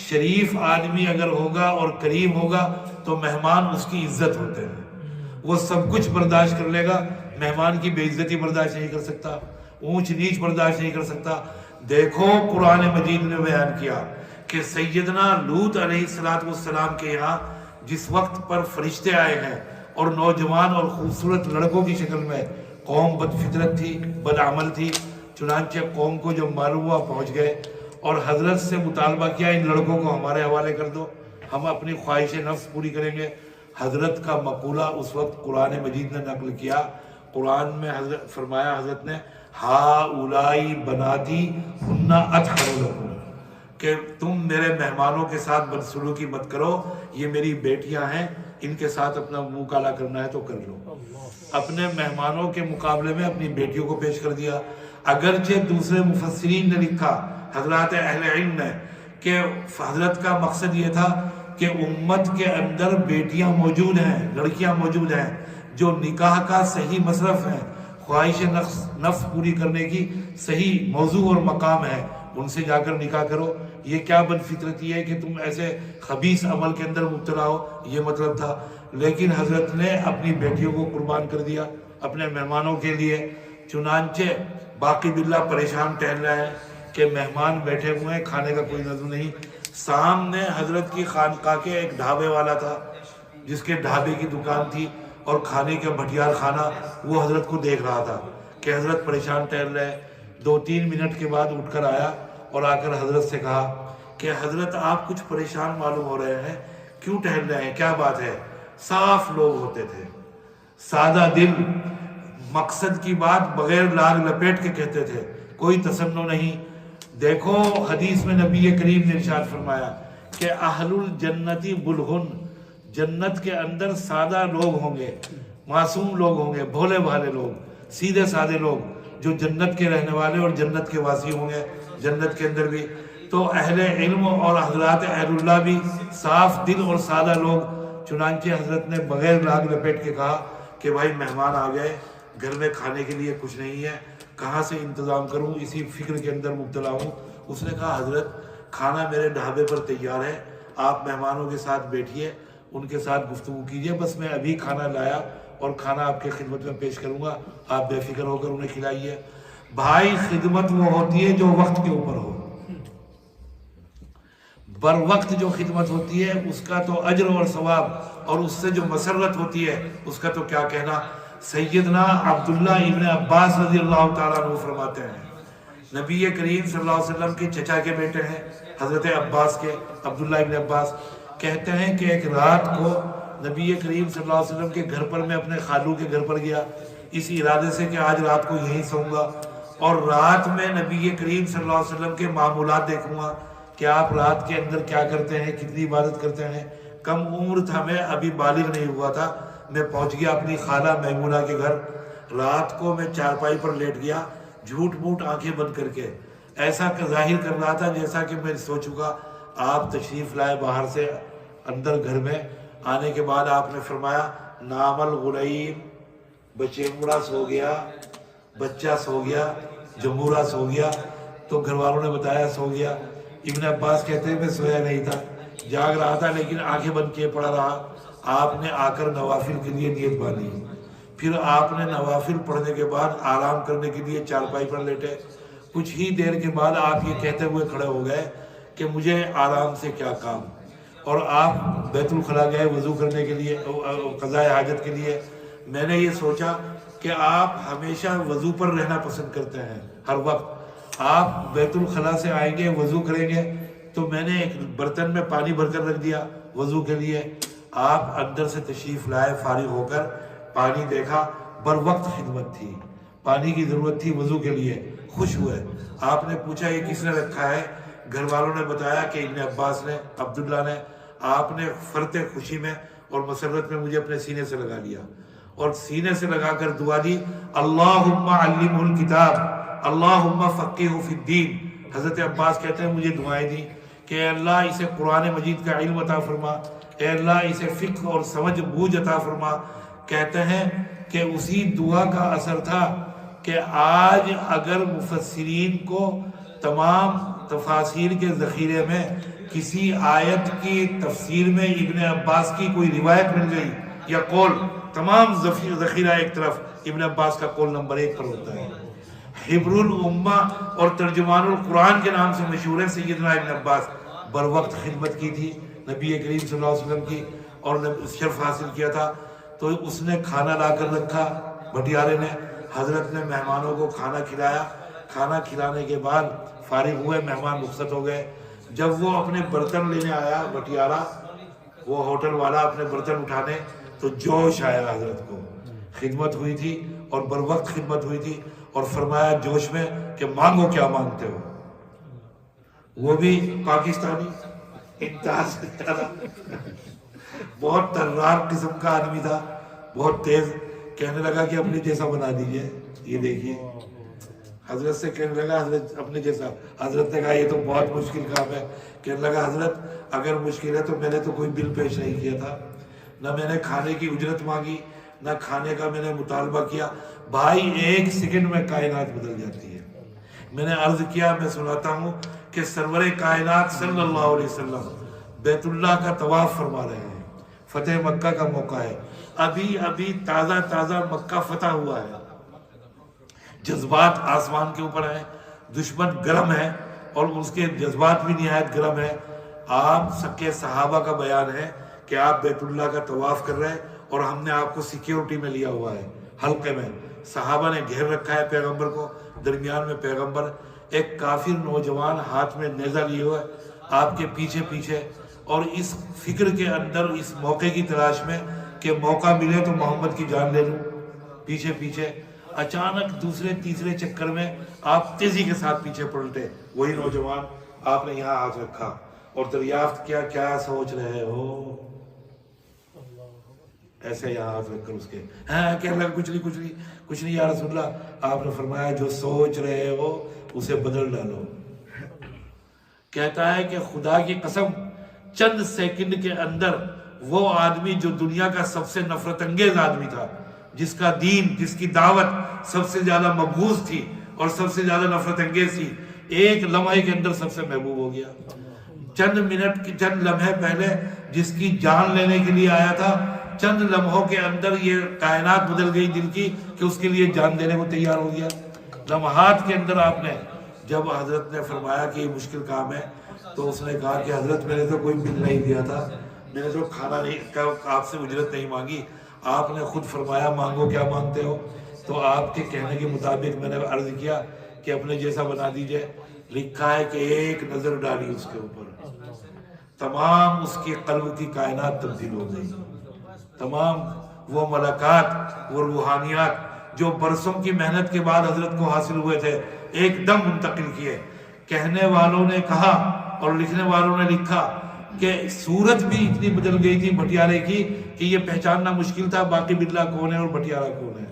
شریف آدمی اگر ہوگا اور کریم ہوگا تو مہمان اس کی عزت ہوتے ہیں، وہ سب کچھ برداشت کر لے گا، مہمان کی بے عزتی برداشت نہیں کر سکتا، اونچ نیچ برداشت نہیں کر سکتا۔ دیکھو قرآن مجید نے بیان کیا کہ سیدنا لوط علیہ السلام کے یہاں جس وقت پر فرشتے آئے ہیں اور نوجوان اور خوبصورت لڑکوں کی شکل میں، قوم بد فطرت تھی، بد عمل تھی، چنانچہ قوم کو جب معلوم ہوا پہنچ گئے اور حضرت سے مطالبہ کیا ان لڑکوں کو ہمارے حوالے کر دو، ہم اپنی خواہش نفس پوری کریں گے۔ حضرت کا مقولہ اس وقت قرآن مجید نے نقل کیا، قرآن میں حضرت فرمایا حضرت نے ہاؤلائی بناتی ہن اطہر لکم، کہ تم میرے مہمانوں کے ساتھ بدسلوکی مت کرو، یہ میری بیٹیاں ہیں، ان کے ساتھ اپنا منہ کالا کرنا ہے تو کر لو۔ اپنے مہمانوں کے مقابلے میں اپنی بیٹیوں کو پیش کر دیا۔ اگرچہ دوسرے مفسرین نے لکھا، حضرات اہل علم نے، کہ حضرت کا مقصد یہ تھا کہ امت کے اندر بیٹیاں موجود ہیں، لڑکیاں موجود ہیں جو نکاح کا صحیح مصرف ہیں، خواہش نفس پوری کرنے کی صحیح موضوع اور مقام ہے، ان سے جا کر نکاح کرو۔ یہ کیا بد فطرتی ہے کہ تم ایسے خبیث عمل کے اندر مبتلا ہو، یہ مطلب تھا۔ لیکن حضرت نے اپنی بیٹیوں کو قربان کر دیا اپنے مہمانوں کے لیے۔ چنانچہ باقی باللہ پریشان ٹہل رہے ہیں کہ مہمان بیٹھے ہوئے ہیں، کھانے کا کوئی نظم نہیں۔ سامنے حضرت کی خانقاہ کے ایک ڈھابے والا تھا جس کے ڈھابے کی دکان تھی اور کھانے کا بھٹیار خانہ، وہ حضرت کو دیکھ رہا تھا کہ حضرت پریشان ٹہل رہے۔ 2-3 منٹ کے بعد اٹھ کر آیا اور آ کر حضرت سے کہا کہ حضرت آپ کچھ پریشان معلوم ہو رہے ہیں، کیوں ٹہل رہے ہیں، کیا بات ہے؟ صاف لوگ ہوتے تھے، سادہ دل، مقصد کی بات بغیر لاگ لپیٹ کے کہتے تھے، کوئی تصنع نہیں۔ دیکھو حدیث میں نبی کریم نے ارشاد فرمایا کہ اہل الجنتی بلغن، جنت کے اندر سادہ لوگ ہوں گے، معصوم لوگ ہوں گے، بھولے بھالے لوگ، سیدھے سادے لوگ جو جنت کے رہنے والے اور جنت کے واسی ہوں گے، جنت کے اندر بھی۔ تو اہل علم اور حضرات اہل اللہ بھی صاف دل اور سادہ لوگ، چنانچہ حضرت نے بغیر لاگ لپیٹ کے کہا کہ بھائی مہمان آ گئے، گھر میں کھانے کے لیے کچھ نہیں ہے، کہاں سے انتظام کروں، اسی فکر کے اندر مبتلا ہوں۔ اس نے کہا حضرت کھانا میرے ڈھابے پر تیار ہے، آپ مہمانوں کے ساتھ بیٹھیے، ان کے ساتھ گفتگو کیجیے، بس میں ابھی کھانا لایا اور کھانا آپ کے خدمت میں پیش کروں گا، آپ بے فکر ہو کر انہیں کھلائیے۔ بھائی خدمت وہ ہوتی ہے جو وقت کے اوپر ہو، بر وقت جو خدمت ہوتی ہے اس کا تو اجر اور ثواب، اور اس سے جو مسرت ہوتی ہے اس کا تو کیا کہنا۔ سیدنا عبداللہ ابن عباس رضی اللہ تعالیٰ عنہ فرماتے ہیں، نبی کریم صلی اللہ علیہ وسلم کے چچا کے بیٹے ہیں حضرت عباس کے، عبداللہ ابن عباس، کہتے ہیں کہ ایک رات کو نبی کریم صلی اللہ علیہ وسلم کے گھر پر میں اپنے خالو کے گھر پر گیا، اس ارادے سے کہ آج رات کو یہیں سوؤں گا، اور رات میں نبی کریم صلی اللہ علیہ وسلم کے معمولات دیکھوں گا کہ آپ رات کے اندر کیا کرتے ہیں، کتنی عبادت کرتے ہیں۔ کم عمر تھا میں، ابھی بالغ نہیں ہوا تھا، میں پہنچ گیا اپنی خالہ میمونہ کے گھر۔ رات کو میں چارپائی پر لیٹ گیا، جھوٹ موٹ آنکھیں بند کر کے، ایسا ظاہر کر رہا تھا جیسا کہ میں سوچوں گا آپ تشریف لائے باہر سے اندر گھر میں۔ آنے کے بعد آپ نے فرمایا نام الغلیم، بچیمڑا سو گیا، بچہ سو گیا، جمورہ سو گیا۔ تو گھر والوں نے بتایا سو گیا۔ ابن عباس کہتے ہیں میں سویا نہیں تھا، جاگ رہا تھا لیکن آنکھیں بند کیے پڑا رہا۔ آپ نے آ کر نوافل کے لیے نیت باندھی، پھر آپ نے نوافل پڑھنے کے بعد آرام کرنے کے لیے چارپائی پر لیٹے۔ کچھ ہی دیر کے بعد آپ یہ کہتے ہوئے کھڑے ہو گئے کہ مجھے آرام سے کیا کام، اور آپ بیت الخلا گئے وضو کرنے کے لیے، قضاء حاجت کے لیے۔ میں نے یہ سوچا کہ آپ ہمیشہ وضو پر رہنا پسند کرتے ہیں، ہر وقت آپ بیت الخلا سے آئیں گے وضو کریں گے، تو میں نے ایک برتن میں پانی بھر کر رکھ دیا وضو کے لیے۔ آپ اندر سے تشریف لائے فارغ ہو کر، پانی دیکھا، بر وقت خدمت تھی، پانی کی ضرورت تھی وضو کے لیے، خوش ہوئے۔ آپ نے پوچھا یہ کس نے رکھا ہے؟ گھر والوں نے بتایا کہ ابن عباس نے، عبداللہ نے۔ آپ نے فرط خوشی میں اور مسرت میں مجھے اپنے سینے سے لگا لیا، اور سینے سے لگا کر دعا دی، اللہم علمہ الکتاب اللہم فقہہ فی الدین۔ حضرت عباس کہتے ہیں مجھے دعائیں دی کہ اے اللہ اسے قرآن مجید کا علم عطا فرما، اے اللہ اسے فقہ اور سمجھ بوجھ عطا فرما۔ کہتے ہیں کہ اسی دعا کا اثر تھا کہ آج اگر مفسرین کو تمام تفاسیر کے ذخیرے میں کسی آیت کی تفسیر میں ابن عباس کی کوئی روایت مل گئی یا قول، تمام ذخیرہ ایک طرف، ابن عباس کا قول نمبر 1 پر ہوتا ہے۔ حبر الامہ اور ترجمان القرآن کے نام سے مشہور ہے سیدنا ابن عباس۔ بر وقت خدمت کی تھی نبی کریم صلی اللہ علیہ وسلم کی، اور شرف حاصل کیا تھا۔ تو اس نے کھانا لا کر رکھا بھٹیارے نے، حضرت نے مہمانوں کو کھانا کھلایا۔ کھانا کھلانے کے بعد فارغ ہوئے، مہمان رخصت ہو گئے۔ جب وہ اپنے برتن لینے آیا بھٹیارا، وہ ہوٹل والا اپنے برتن اٹھانے، تو جوش آیا حضرت کو، خدمت ہوئی تھی اور بر وقت خدمت ہوئی تھی، اور فرمایا جوش میں کہ مانگو کیا مانگتے ہو۔ وہ بھی پاکستانی، انتہا سے زیادہ بہت طرار قسم کا آدمی تھا، بہت تیز۔ کہنے لگا کہ اپنے جیسا بنا دیجئے، یہ دیکھیے۔ حضرت سے کہنے لگا حضرت اپنے جیسا۔ حضرت نے کہا یہ تو بہت مشکل کام ہے۔ کہنے لگا حضرت اگر مشکل ہے تو میں نے تو کوئی بل پیش نہیں کیا تھا، نہ میں نے کھانے کی اجرت مانگی، نہ کھانے کا میں نے مطالبہ کیا۔ بھائی 1 سیکنڈ میں کائنات بدل جاتی ہے۔ میں نے عرض کیا، میں سناتا ہوں کہ سرور کائنات صلی اللہ علیہ وسلم بیت اللہ کا طواف فرما رہے ہیں، فتح مکہ کا موقع ہے، ابھی تازہ تازہ مکہ فتح ہوا ہے، جذبات آسمان کے اوپر ہیں، دشمن گرم ہے اور اس کے جذبات بھی نہایت گرم ہے۔ آپ سب کے صحابہ کا بیان ہے کہ آپ بیت اللہ کا طواف کر رہے ہیں اور ہم نے آپ کو سیکیورٹی میں لیا ہوا ہے، حلقے میں صحابہ نے گھیر رکھا ہے پیغمبر کو، درمیان میں پیغمبر، ایک کافر نوجوان ہاتھ میں نیزہ لیے ہوئے آپ کے پیچھے پیچھے، اور اس فکر کے اندر اس موقع کی تلاش میں کہ موقع ملے تو محمد کی جان لے لوں، پیچھے پیچھے۔ اچانک دوسرے تیسرے چکر میں آپ تیزی کے ساتھ پیچھے پلٹے، وہی نوجوان، آپ نے یہاں ہاتھ رکھا اور دریافت کیا کیا سوچ رہے ہو، ایسے یہاں ہاتھ رکھ کر اس کے کہنے لگا کچھ نہیں یا رسول اللہ۔ آپ نے فرمایا جو سوچ رہے ہو اسے بدل ڈالو۔ کہتا ہے کہ خدا کی قسم چند سیکنڈ کے اندر وہ آدمی جو دنیا کا سب سے نفرت انگیز آدمی تھا، جس کا دین، جس کی دعوت سب سے زیادہ مقبوض تھی اور سب سے زیادہ نفرت انگیز تھی، ایک لمحے کے اندر سب سے محبوب ہو گیا۔ چند لمحے پہلے جس کی جان لینے کے لیے آیا تھا، چند لمحوں کے اندر یہ کائنات بدل گئی دل کی کہ اس کے لیے جان دینے کو تیار ہو گیا۔ لمحات کے اندر آپ نے، جب حضرت نے فرمایا کہ یہ مشکل کام ہے، تو اس نے کہا کہ حضرت میں نے تو کوئی بل نہیں دیا تھا، میں نے تو کھانا نہیں، آپ سے اجرت نہیں مانگی، آپ نے خود فرمایا مانگو کیا مانگتے ہو، تو آپ کے کہنے کے مطابق میں نے عرض کیا کہ اپنے جیسا بنا دیجئے۔ لکھا ہے کہ ایک نظر ڈالی اس کے اوپر، تمام اس کے قلب کی کائنات تبدیل ہو گئی، تمام وہ ملکات، وہ روحانیات جو برسوں کی محنت کے بعد حضرت کو حاصل ہوئے تھے، ایک دم منتقل کیے۔ کہنے والوں نے کہا اور لکھنے والوں نے لکھا کہ صورت بھی اتنی بدل گئی تھی بھٹیارے کی کہ یہ پہچاننا مشکل تھا باقی بلّہ کون ہے اور بھٹیارہ کون ہے۔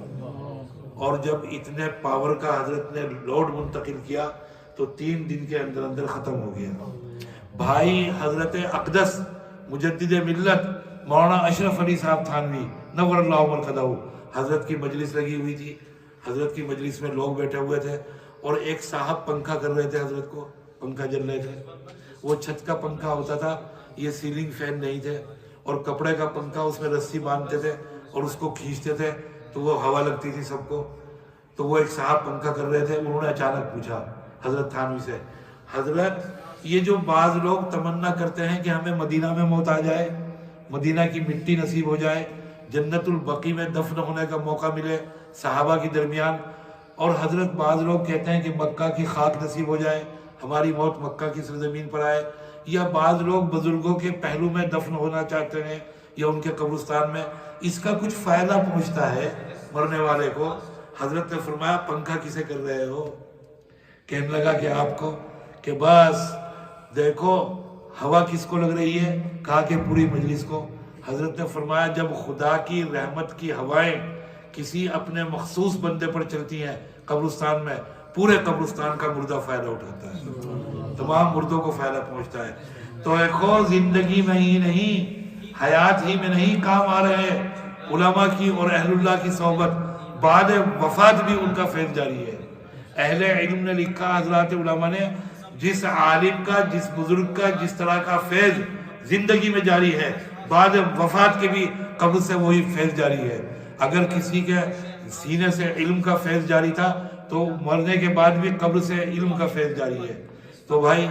اور جب اتنے پاور کا حضرت نے لوڈ منتقل کیا تو 3 دن کے اندر اندر ختم ہو گیا۔ بھائی حضرت اقدس مجدد ملت مولانا اشرف علی صاحب تھانوی نور اللہ مرقدہ، حضرت کی مجلس لگی ہوئی تھی، حضرت کی مجلس میں لوگ بیٹھے ہوئے تھے اور ایک صاحب پنکھا کر رہے تھے، حضرت کو پنکھا جل رہے تھے۔ وہ چھت کا پنکھا ہوتا تھا، یہ سیلنگ فین نہیں تھے، اور کپڑے کا پنکھا، اس میں رسی باندھتے تھے اور اس کو کھینچتے تھے تو وہ ہوا لگتی تھی سب کو۔ تو وہ ایک صاحب پنکھا کر رہے تھے، انہوں نے اچانک پوچھا حضرت تھانوی سے، حضرت یہ جو بعض لوگ تمنا کرتے ہیں کہ ہمیں مدینہ میں موت آ جائے، مدینہ کی مٹی نصیب ہو جائے، جنت البقیع میں دفن ہونے کا موقع ملے صحابہ کی درمیان، اور حضرت بعض لوگ کہتے ہیں کہ مکہ کی خاک نصیب ہو جائے، ہماری موت مکہ کی سرزمین پر آئے، یا بعض لوگ بزرگوں کے پہلو میں دفن ہونا چاہتے ہیں یا ان کے قبرستان میں، اس کا کچھ فائدہ پہنچتا ہے مرنے والے کو۔ حضرت نے فرمایا پنکھا کسے کر رہے ہو؟ کہنے لگا کہ آپ کو، کہ بس دیکھو ہوا کس کو لگ رہی ہے؟ کہا کہ پوری مجلس کو۔ حضرت نے فرمایا جب خدا کی رحمت کی ہوائیں کسی اپنے مخصوص بندے پر چلتی ہیں قبرستان میں، پورے قبرستان کا مردہ فائدہ اٹھاتا ہے، تمام مردوں کو فائدہ پہنچتا ہے۔ تو ایکھو زندگی میں ہی نہیں، حیات ہی میں نہیں کام آ رہے ہیں علماء کی اور اہل اللہ کی صحبت، بعد وفات بھی ان کا فیض جاری ہے۔ اہل علم نے لکھا، حضرات علماء نے، جس عالم کا، جس بزرگ کا جس طرح کا فیض زندگی میں جاری ہے، بعد وفات کے بھی قبر سے وہی فیض جاری ہے۔ اگر کسی کے سینے سے علم کا فیض جاری تھا تو مرنے کے بعد بھی قبر سے علم کا فیض جاری ہے۔ تو بھائی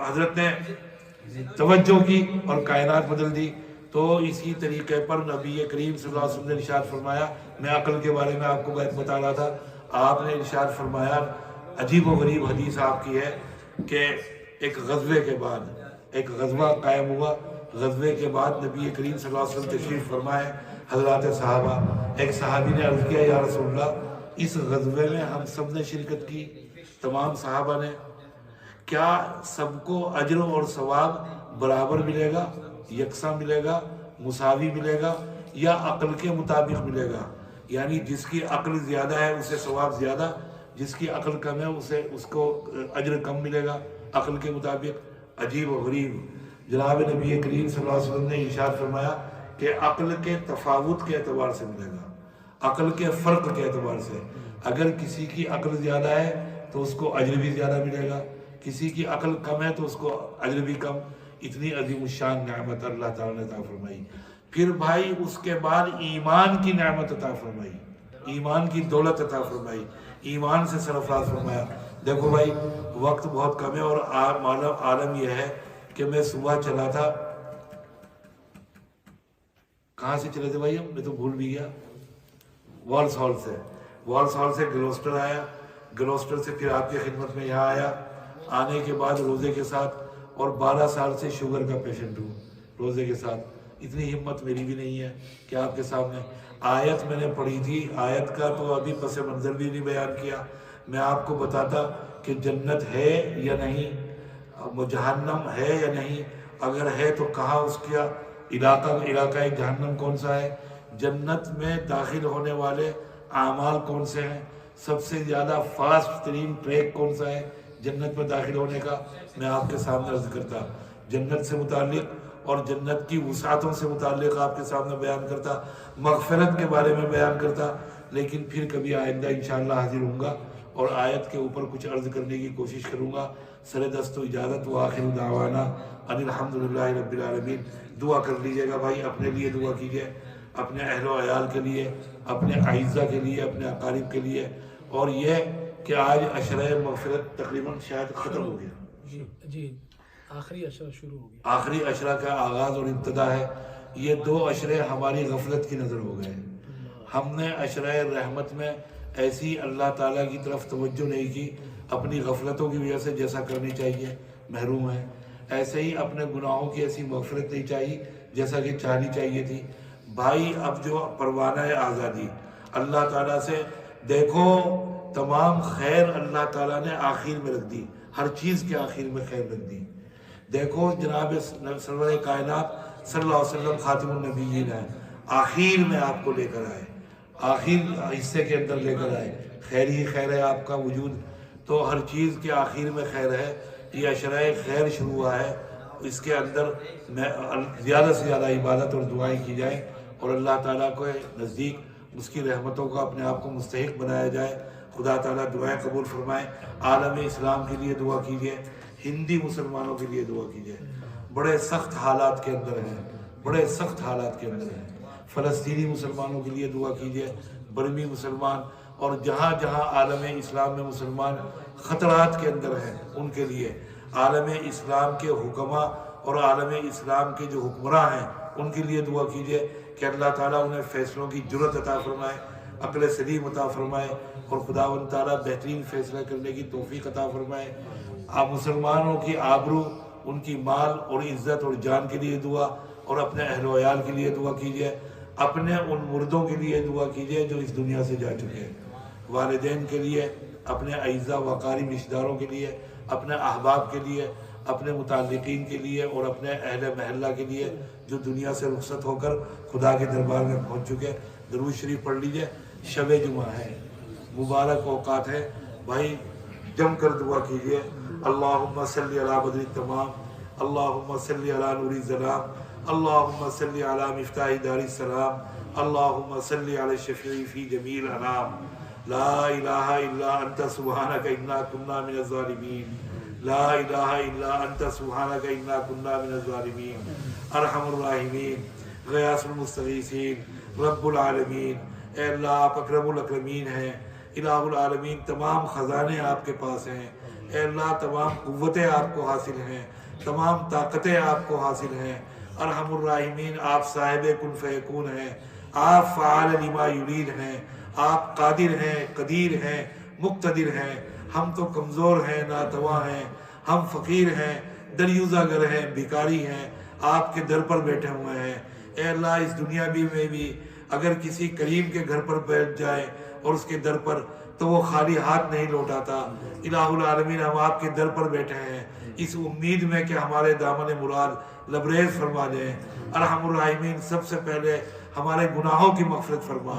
حضرت نے توجہ کی اور کائنات بدل دی۔ تو اسی طریقے پر نبی کریم صلی اللہ علیہ وسلم نے ارشاد فرمایا، میں عقل کے بارے میں آپ کو بتا رہا تھا، آپ نے ارشاد فرمایا، عجیب و غریب حدیث آپ کی ہے کہ ایک غزوے کے بعد، ایک غزوہ قائم ہوا، غزوے کے بعد نبی کریم صلی اللہ علیہ وسلم تشریف فرمائے، حضرات صحابہ، ایک صحابی نے عرض کیا یا رسول اللہ اس غزوے میں ہم سب نے شرکت کی، تمام صحابہ نے، کیا سب کو اجر اور ثواب برابر ملے گا، یکساں ملے گا، مساوی ملے گا، یا عقل کے مطابق ملے گا؟ یعنی جس کی عقل زیادہ ہے اسے ثواب زیادہ، جس کی عقل کم ہے اس کو اجر کم ملے گا عقل کے مطابق؟ عجیب و غریب جناب نبی کریم صلی اللہ علیہ وسلم نے ارشاد فرمایا کہ عقل کے تفاوت کے اعتبار سے ملے گا، عقل کے فرق کے اعتبار سے۔ اگر کسی کی عقل زیادہ ہے تو اس کو اجر بھی زیادہ ملے گا، کسی کی عقل کم ہے تو اس کو اجر بھی کم۔ اتنی عظیم الشان نعمت اللہ تعالیٰ نے عطا فرمائی۔ پھر بھائی اس کے بعد ایمان کی نعمت عطا فرمائی، ایمان کی دولت عطا فرمائی، ایمان سے سرفراز فرمایا۔ دیکھو بھائی وقت بہت کم ہے اور عالم یہ ہے کہ میں صبح چلا تھا، کہاں سے چلے تھے بھائی ہم، میں تو بھول بھی گیا، والس ہال سے گلوسٹر آیا، گلوسٹر سے پھر آپ کی خدمت میں یہاں آیا، آنے کے بعد روزے کے ساتھ، اور 12 سال سے شوگر کا پیشنٹ ہوں روزے کے ساتھ۔ اتنی ہمت میری بھی نہیں ہے کہ آپ کے سامنے آیت میں نے پڑھی تھی، آیت کا تو ابھی پس منظر بھی نہیں بیان کیا، میں آپ کو بتاتا کہ جنت ہے یا نہیں، جہنم ہے یا نہیں، اگر ہے تو کہاں اس کا علاقہ جہنم کون سا ہے، جنت میں داخل ہونے والے اعمال کون سے ہیں، سب سے زیادہ فاسٹ ترین ٹریک کون سا ہے، جنت میں داخل ہونے کا میں آپ کے سامنے عرض کرتا، جنت سے متعلق اور جنت کی وسعتوں سے متعلق آپ کے سامنے بیان کرتا، مغفرت کے بارے میں بیان کرتا، لیکن پھر کبھی آئندہ انشاءاللہ حاضر ہوں گا اور آیت کے اوپر کچھ عرض کرنے کی کوشش کروں گا۔ سر دست و اجازت، وآخر دعوانا ان الحمدللہ رب العالمین۔ دعا کر لیجئے گا بھائی، اپنے لیے دعا کیجئے، اپنے اہل و عیال کے لیے، اپنے اعزہ کے لیے، اپنے اقارب کے لیے، اور یہ کہ آج عشرہ مغفرت تقریباً شاید ختم ہو گیا، جی آخری عشرہ شروع ہو گیا، آخری عشرہ کا آغاز اور ابتدا ہے۔ یہ 2 عشرے ہماری غفلت کی نظر ہو گئے، ہم نے عشرہ رحمت میں ایسی اللہ تعالیٰ کی طرف توجہ نہیں کی، اپنی غفلتوں کی وجہ سے جیسا کرنی چاہیے محروم ہے، ایسے ہی اپنے گناہوں کی ایسی مغفرت نہیں چاہیے جیسا کہ چاہنی چاہیے تھی۔ بھائی اب جو پروانہ آزادی اللہ تعالیٰ سے دیکھو، تمام خیر اللہ تعالیٰ نے آخر میں رکھ دی، ہر چیز کے آخر میں خیر رکھ دی۔ دیکھو جناب سرور کائنات صلی اللہ علیہ وسلم خاتم النبیین ہے، آخر میں آپ کو لے کر آئے، آخر حصے کے اندر لے کر آئے، خیر ہی خیر ہے آپ کا وجود، تو ہر چیز کے آخر میں خیر ہے۔ یہ عشرہ خیر شروع ہوا ہے، اس کے اندر زیادہ سے زیادہ عبادت اور دعائیں کی جائیں اور اللہ تعالیٰ کو نزدیک اس کی رحمتوں کا اپنے آپ کو مستحق بنایا جائے۔ خدا تعالیٰ دعائیں قبول فرمائے۔ عالم اسلام کے لیے دعا کیجیے، ہندی مسلمانوں کے لیے دعا کیجیے، بڑے سخت حالات کے اندر ہیں، بڑے سخت حالات کے اندر ہیں۔ فلسطینی مسلمانوں کے لیے دعا کیجیے، برمی مسلمان، اور جہاں جہاں عالم اسلام میں مسلمان خطرات کے اندر ہیں ان کے لیے، عالم اسلام کے حکماء اور عالم اسلام کے جو حکمراں ہیں ان کے لیے دعا کیجیے کہ اللہ تعالیٰ انہیں فیصلوں کی جرأت عطا فرمائے، عقل سلیم عطا فرمائے، اور خداوند تعالیٰ بہترین فیصلہ کرنے کی توفیق عطا فرمائے۔ آپ مسلمانوں کی آبرو، ان کی مال اور عزت اور جان کے لیے دعا، اور اپنے اہل و عیال کے لیے دعا کیجیے، اپنے ان مردوں کے لیے دعا کیجیے جو اس دنیا سے جا چکے ہیں، والدین کے لیے، اپنے اعزہ و اقارب رشتہ داروں کے لیے، اپنے احباب کے لیے، اپنے متعلقین کے لیے، اور اپنے اہل محلہ کے لیے جو دنیا سے رخصت ہو کر خدا کے دربار میں پہنچ چکے۔ درود شریف پڑھ لیجئے، شب جمعہ ہے، مبارک اوقات ہے، بھائی جم کر دعا کیجئے۔ اللہم صلی علی بدر التمام، اللہم صلی علی نور الظلام، اللہم صلی علی مفتاح دار السلام، اللہم صلی علی الشفیع فی جمیع الانام، لا الہ الا انت سبحانک انا کنا من الظالمین، لا الہ الا انت سبحانک انا کنا من الظالمین، ارحم الراحمین، غیاث المستغیثین، رب العالمین۔ اے اللہ آپ اکرم الاکرمین ہیں، الہ العالمین، تمام خزانے آپ کے پاس ہیں، اے اللہ تمام قوتیں آپ کو حاصل ہیں، تمام طاقتیں آپ کو حاصل ہیں، ارحم الراحمین، آپ صاحب کن فیکون ہیں، آپ فعال لما یرید ہیں، آپ قادر ہیں، قدیر ہیں، مقتدر ہیں۔ ہم تو کمزور ہیں، ناتواں ہیں، ہم فقیر ہیں، دریوزہ گر ہیں، بھکاری ہیں، آپ کے در پر بیٹھے ہوئے ہیں۔ اے اللہ اس دنیا میں بھی اگر کسی کریم کے گھر پر بیٹھ جائے اور اس کے در پر، تو وہ خالی ہاتھ نہیں لوٹاتا۔ الہ العالمین ہم آپ کے در پر بیٹھے ہیں اس امید میں کہ ہمارے دامن مراد لبریز فرما دیں۔ ارحم الراحمین سب سے پہلے ہمارے گناہوں کی مغفرت فرما،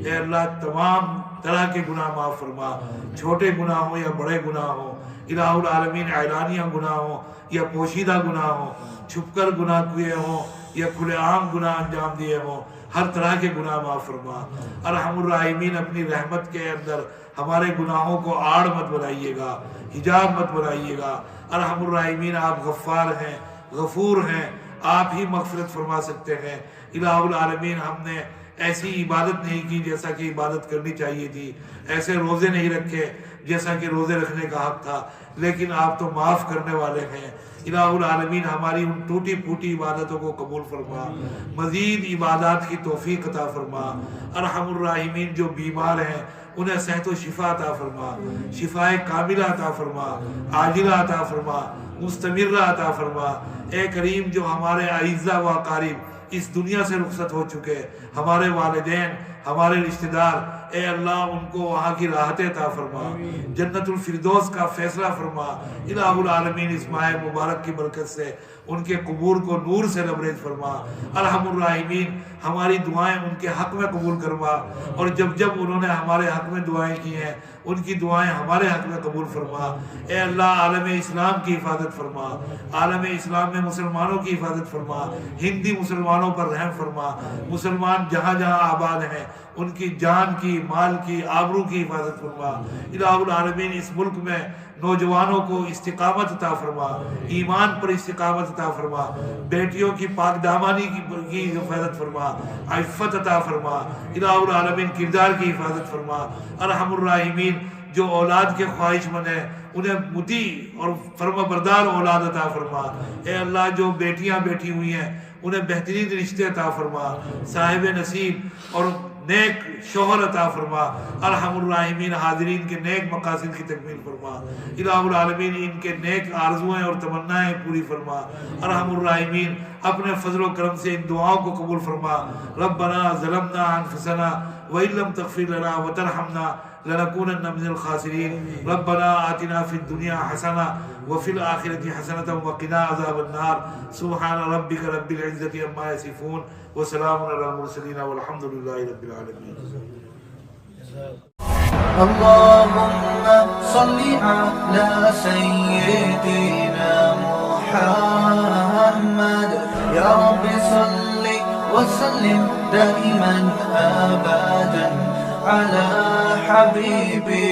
اے اللہ تمام طرح کے گناہ معاف فرما، چھوٹے گناہ ہوں یا بڑے گناہ ہوں، الہ العالمین اعلانیہ گناہ ہوں یا پوشیدہ گناہ ہوں، چھپ کر گناہ کیے ہوں یا کھلے عام گناہ انجام دیے ہوں، ہر طرح کے گناہ معاف فرما۔ ارحم الراحمین اپنی رحمت کے اندر ہمارے گناہوں کو آڑ مت بنائیے گا، حجاب مت بنائیے گا۔ ارحم الراحمین آپ غفار ہیں، غفور ہیں، آپ ہی مغفرت فرما سکتے ہیں۔ الہ العالمین ہم نے ایسی عبادت نہیں کی جیسا کہ عبادت کرنی چاہیے تھی، ایسے روزے نہیں رکھے جیسا کہ روزے رکھنے کا حق تھا، لیکن آپ تو معاف کرنے والے ہیں۔ الہ العالمین ہماری ان ٹوٹی پھوٹی عبادتوں کو قبول فرما، مزید عبادات کی توفیق عطا فرما۔ ارحم الراحمین جو بیمار ہیں انہیں صحت و شفا عطا فرما، شفاء کاملہ عطا فرما، عاجلہ عطا فرما، مستمرہ عطا فرما۔ اے کریم جو ہمارے اعزہ و اقارب اس دنیا سے رخصت ہو چکے، ہمارے والدین، ہمارے رشتہ دار، اے اللہ ان کو وہاں کی راحت عطا فرما، جنت الفردوس کا فیصلہ فرما۔ الہ العالمین اس ماہ مبارک کی برکت سے ان کے قبور کو نور سے لبریز فرما، ارحم الراحمین ہماری دعائیں ان کے حق میں قبول کروا، اور جب جب انہوں نے ہمارے حق میں دعائیں کی ہیں ان کی دعائیں ہمارے حق میں قبول فرما۔ اے اللہ عالم اسلام کی حفاظت فرما، عالم اسلام میں مسلمانوں کی حفاظت فرما، ہندی مسلمانوں پر رحم فرما، مسلمان جہاں جہاں آباد ہیں ان کی جان کی، مال کی، آبرو کی حفاظت فرما۔ الہ العالمین اس ملک میں نوجوانوں کو استقامت عطا فرما، ایمان پر استقامت عطا فرما، بیٹیوں کی پاک دامانی کی حفاظت فرما، عفت عطا فرما، الہ العالمین کردار کی حفاظت فرما۔ ارحم الراحمین جو اولاد کے خواہش مند ہیں انہیں مطیع اور فرما بردار اولاد عطا فرما۔ اے اللہ جو بیٹیاں بیٹھی ہوئی ہیں انہیں بہترین رشتے عطا فرما، صاحب نصیب اور نیک شوہر عطا فرما۔ ارحم الراحمین حاضرین کے نیک مقاصد کی تکمیل فرما، الہ العالمین ان کے نیک آرزویں اور تمنائیں پوری فرما۔ ارحم الراحمین اپنے فضل و کرم سے ان دعاؤں کو قبول فرما۔ ربنا ظلمنا انفسنا وإن لم تغفر لنا وترحمنا لنكونن من الخاسرين ربنا آتنا في الدنيا حسنة وفي الآخرة حسنة وقنا عذاب النار سبحان ربك رب العزة عما يصفون وسلام على المرسلين والحمد لله رب العالمين۔ اللهم صل على سيدنا محمد يا رب صل وسلم دائما أبدا على حبيبي